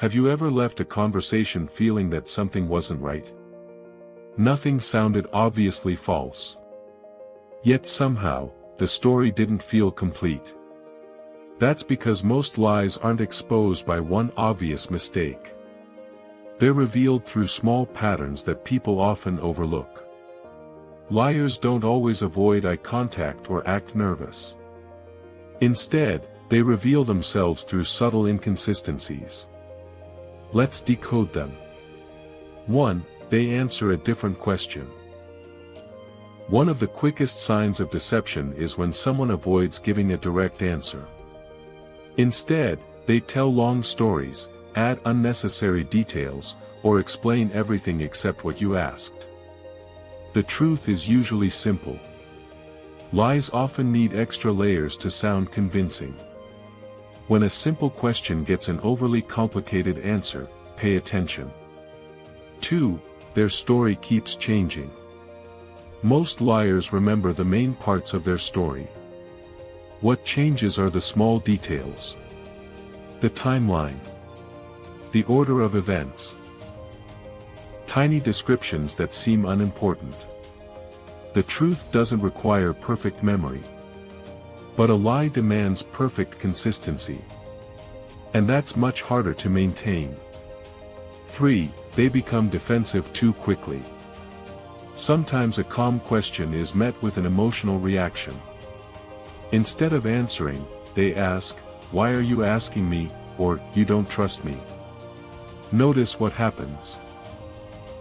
Have you ever left a conversation feeling that something wasn't right? Nothing sounded obviously false. Yet somehow, the story didn't feel complete. That's because most lies aren't exposed by one obvious mistake. They're revealed through small patterns that people often overlook. Liars don't always avoid eye contact or act nervous. Instead, they reveal themselves through subtle inconsistencies. Let's decode them. 1. They answer a different question. One of the quickest signs of deception is when someone avoids giving a direct answer. Instead, they tell long stories, add unnecessary details, or explain everything except what you asked. The truth is usually simple. Lies often need extra layers to sound convincing. When a simple question gets an overly complicated answer, pay attention. 2. Their story keeps changing. Most liars remember the main parts of their story. What changes are the small details. The timeline. The order of events. Tiny descriptions that seem unimportant. The truth doesn't require perfect memory. But a lie demands perfect consistency. And that's much harder to maintain. 3. They become defensive too quickly. Sometimes a calm question is met with an emotional reaction. Instead of answering, they ask, "Why are you asking me?" or "You don't trust me." Notice what happens.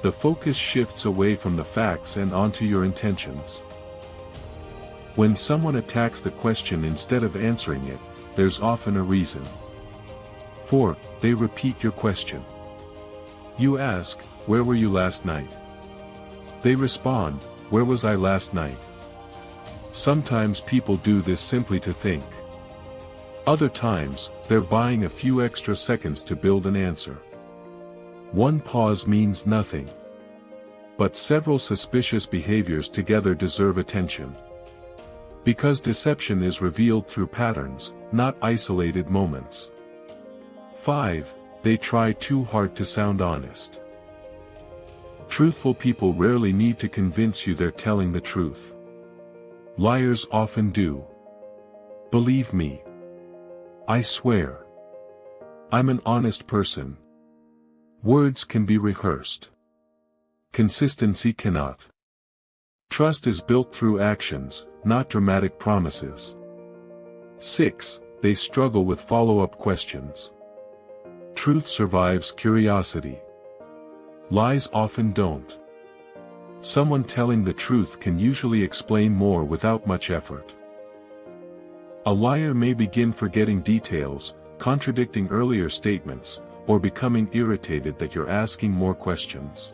The focus shifts away from the facts and onto your intentions. When someone attacks the question instead of answering it, there's often a reason. 4. They repeat your question. You ask, "Where were you last night?" They respond, "Where was I last night?" Sometimes people do this simply to think. Other times, they're buying a few extra seconds to build an answer. One pause means nothing. But several suspicious behaviors together deserve attention. Because deception is revealed through patterns, not isolated moments. 5. They try too hard to sound honest. Truthful people rarely need to convince you they're telling the truth. Liars often do. "Believe me. I swear. I'm an honest person." Words can be rehearsed. Consistency cannot. Trust is built through actions, not dramatic promises. 6. They struggle with follow-up questions. Truth survives curiosity. Lies often don't. Someone telling the truth can usually explain more without much effort. A liar may begin forgetting details, contradicting earlier statements, or becoming irritated that you're asking more questions.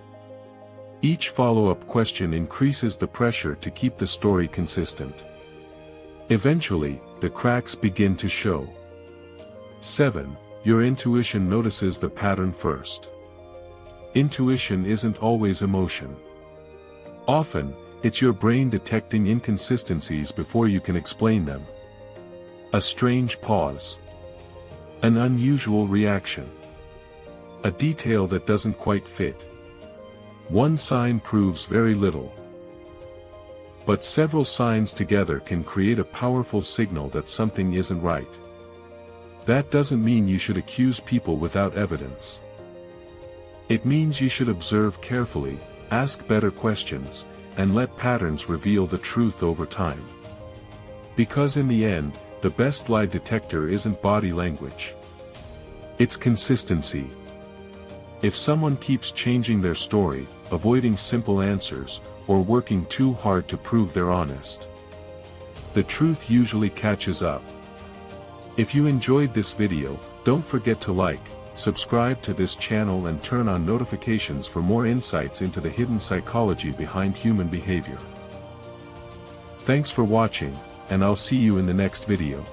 Each follow-up question increases the pressure to keep the story consistent. Eventually, the cracks begin to show. 7. Your intuition notices the pattern first. Intuition isn't always emotion. Often, it's your brain detecting inconsistencies before you can explain them. A strange pause. An unusual reaction. A detail that doesn't quite fit. One sign proves very little. But several signs together can create a powerful signal that something isn't right. That doesn't mean you should accuse people without evidence. It means you should observe carefully, ask better questions, and let patterns reveal the truth over time. Because in the end, the best lie detector isn't body language. It's consistency. If someone keeps changing their story, avoiding simple answers, or working too hard to prove they're honest, the truth usually catches up. If you enjoyed this video, don't forget to like, subscribe to this channel and turn on notifications for more insights into the hidden psychology behind human behavior. Thanks for watching, and I'll see you in the next video.